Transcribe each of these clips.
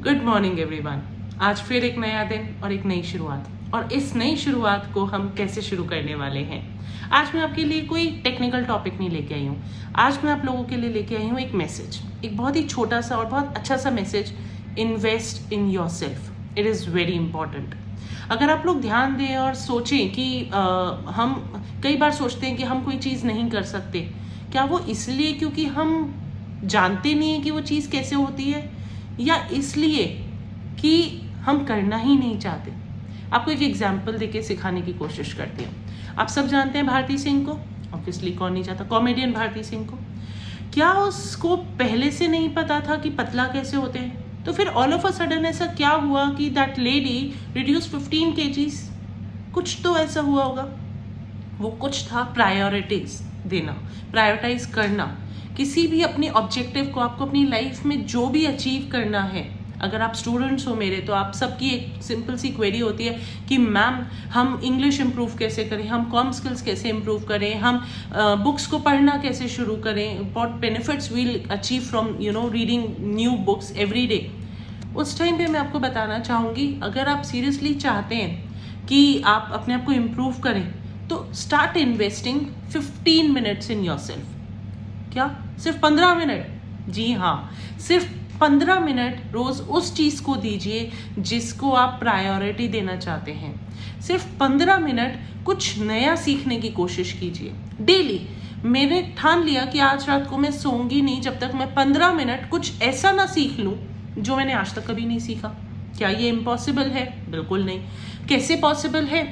Good morning everyone. आज फिर एक नया दिन और एक नई शुरुआत, और इस नई शुरुआत को हम कैसे शुरू करने वाले हैं। आज मैं आपके लिए कोई टेक्निकल टॉपिक नहीं लेके आई हूँ। आज मैं आप लोगों के लिए लेके आई हूँ एक मैसेज, एक बहुत ही छोटा सा और बहुत अच्छा सा message. Invest in your self, it is very important. अगर आप लोग ध्यान दें और सोचें कि हम कई बार सोचते हैं कि हम कोई चीज़ नहीं कर सकते, क्या वो इसलिए क्योंकि हम जानते नहीं हैं कि वो चीज़ कैसे होती है, या इसलिए कि हम करना ही नहीं चाहते। आपको एक एग्जाम्पल देके सिखाने की कोशिश करती हूँ। आप सब जानते हैं भारती सिंह को, ऑब्वियसली कौन नहीं चाहता, कॉमेडियन भारती सिंह को। क्या उसको पहले से नहीं पता था कि पतला कैसे होते हैं? तो फिर ऑल ऑफ अ सडन ऐसा क्या हुआ कि दैट लेडी रिड्यूस 15 kgs? कुछ तो ऐसा हुआ होगा। वो कुछ था प्रायोरिटीज देना, प्रायोरिटाइज करना। किसी भी अपने ऑब्जेक्टिव को, आपको अपनी लाइफ में जो भी अचीव करना है, अगर आप स्टूडेंट्स हो मेरे, तो आप सबकी एक सिंपल सी क्वेरी होती है कि मैम हम इंग्लिश इम्प्रूव कैसे करें, हम कॉम स्किल्स कैसे इम्प्रूव करें, हम बुक्स को पढ़ना कैसे शुरू करें, what benefits will achieve from reading new books every day. उस टाइम पे मैं आपको बताना चाहूँगी, अगर आप सीरियसली चाहते हैं कि आप अपने आप को इम्प्रूव करें, तो start investing 15 minutes in your self. क्या सिर्फ 15 मिनट? जी हाँ, सिर्फ 15 मिनट रोज उस चीज को दीजिए जिसको आप प्रायोरिटी देना चाहते हैं। सिर्फ 15 मिनट कुछ नया सीखने की कोशिश कीजिए डेली। मैंने ठान लिया कि आज रात को मैं सोऊंगी नहीं जब तक मैं 15 मिनट कुछ ऐसा ना सीख लूं जो मैंने आज तक कभी नहीं सीखा। क्या ये इम्पॉसिबल है? बिल्कुल नहीं। कैसे पॉसिबल है?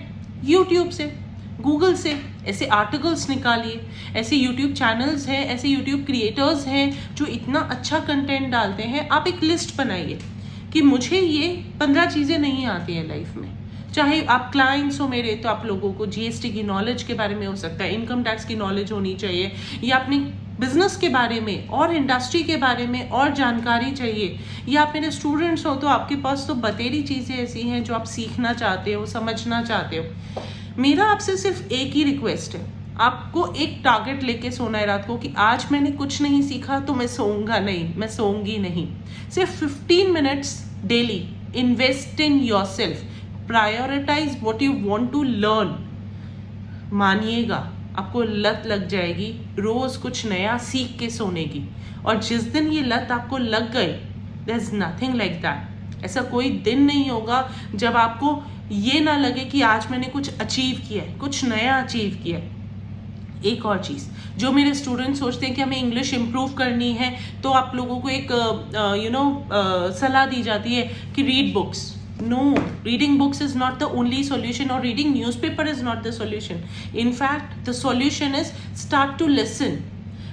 यूट्यूब से, गूगल से ऐसे आर्टिकल्स निकालिए। ऐसे यूट्यूब चैनल्स हैं, ऐसे यूट्यूब क्रिएटर्स हैं जो इतना अच्छा कंटेंट डालते हैं। आप एक लिस्ट बनाइए कि मुझे ये 15 चीज़ें नहीं आती हैं लाइफ में। चाहे आप क्लाइंट्स हो मेरे, तो आप लोगों को जीएसटी की नॉलेज के बारे में हो सकता है, इनकम टैक्स की नॉलेज होनी चाहिए, या अपनी बिजनेस के बारे में और इंडस्ट्री के बारे में और जानकारी चाहिए, या आप मेरे स्टूडेंट्स हो तो आपके पास तो बतेरी चीज़ें ऐसी हैं जो आप सीखना चाहते हो, समझना चाहते हो। मेरा आपसे सिर्फ एक ही रिक्वेस्ट है, आपको एक टारगेट लेके सोना है रात को कि आज मैंने कुछ नहीं सीखा तो मैं सोऊंगा नहीं, मैं सोऊंगी नहीं। सिर्फ 15 minutes daily invest in yourself, prioritise what you want to learn. मानिएगा आपको लत लग जाएगी रोज कुछ नया सीख के सोने की, और जिस दिन ये लत आपको लग गई, there is nothing like that. ऐसा कोई दिन नहीं होगा जब आपको ये ना लगे कि आज मैंने कुछ अचीव किया है, कुछ नया अचीव किया है। एक और चीज़, जो मेरे स्टूडेंट सोचते हैं कि हमें इंग्लिश इम्प्रूव करनी है, तो आप लोगों को एक सलाह दी जाती है कि read books. No, reading books is not the only solution, or reading newspaper is not the solution. In fact, the solution is start to listen.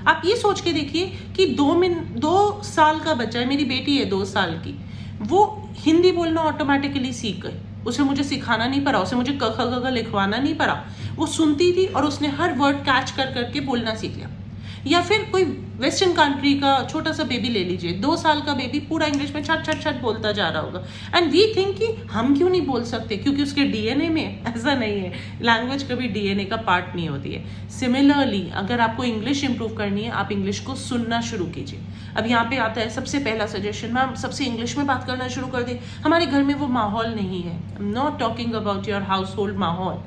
आप ये सोच के देखिए कि 2 साल का बच्चा है, मेरी बेटी है 2 साल की, वो हिंदी बोलना ऑटोमेटिकली सीख गई। उसे मुझे सिखाना नहीं पड़ा, उसे मुझे क ख ग घ लिखवाना नहीं पड़ा। वो सुनती थी और उसने हर वर्ड कैच कर करके बोलना सीख लिया। या फिर कोई वेस्टर्न कंट्री का छोटा सा बेबी ले लीजिए, 2 साल का बेबी पूरा इंग्लिश में छट छट छट बोलता जा रहा होगा, एंड वी थिंक कि हम क्यों नहीं बोल सकते, क्योंकि उसके डीएनए में। ऐसा नहीं है, लैंग्वेज कभी डीएनए का पार्ट नहीं होती है। सिमिलरली, अगर आपको इंग्लिश इंप्रूव करनी है, आप इंग्लिश को सुनना शुरू कीजिए। अब यहाँ पे आता है सबसे पहला सजेशन, मैम सबसे इंग्लिश में बात करना शुरू कर दें। हमारे घर में वो माहौल नहीं है। I am not talking about your house hold माहौल।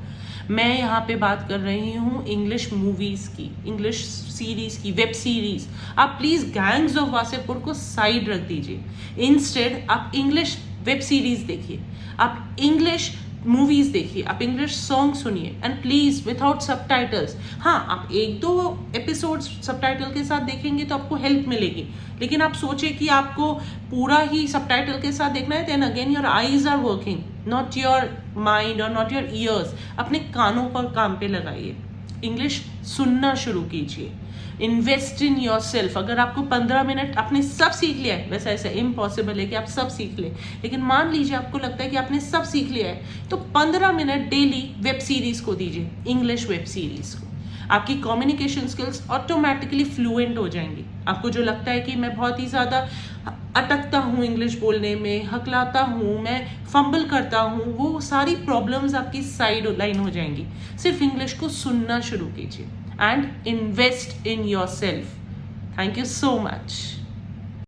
मैं यहाँ पे बात कर रही हूँ इंग्लिश मूवीज़ की, इंग्लिश सीरीज़ की, वेब सीरीज़। आप प्लीज़ गैंग्स ऑफ वासेपुर को साइड रख दीजिए। इंस्टेड आप इंग्लिश वेब सीरीज़ देखिए, आप इंग्लिश मूवीज़ देखिए, आप इंग्लिश सॉन्ग सुनिए, एंड प्लीज़ विदाउट सबटाइटल्स। हाँ, आप 1-2 एपिसोड्स सबटाइटल के साथ देखेंगे तो आपको हेल्प मिलेगी, लेकिन आप सोचे कि आपको पूरा ही सबटाइटल के साथ देखना है, then again your eyes are working, not your mind और नॉट योर ईयर्स। अपने कानों पर काम पे लगाइए, इंग्लिश सुनना शुरू कीजिए। Invest in your self. अगर आपको 15 मिनट आपने सब सीख लिया है, वैसे ऐसा इम्पॉसिबल है कि आप सब सीख लें, लेकिन मान लीजिए आपको लगता है कि आपने सब सीख लिया है, तो 15 मिनट डेली वेब सीरीज को दीजिए, इंग्लिश वेब सीरीज को। आपकी कम्युनिकेशन स्किल्स ऑटोमेटिकली फ्लुएंट हो जाएंगी। आपको जो लगता है कि मैं बहुत ही ज़्यादा अटकता हूँ इंग्लिश बोलने में, हकलाता हूँ, मैं फंबल करता हूँ, वो सारी प्रॉब्लम्स आपकी साइड लाइन हो जाएंगी। सिर्फ इंग्लिश को सुनना शुरू कीजिए and invest in your self. Thank you so much.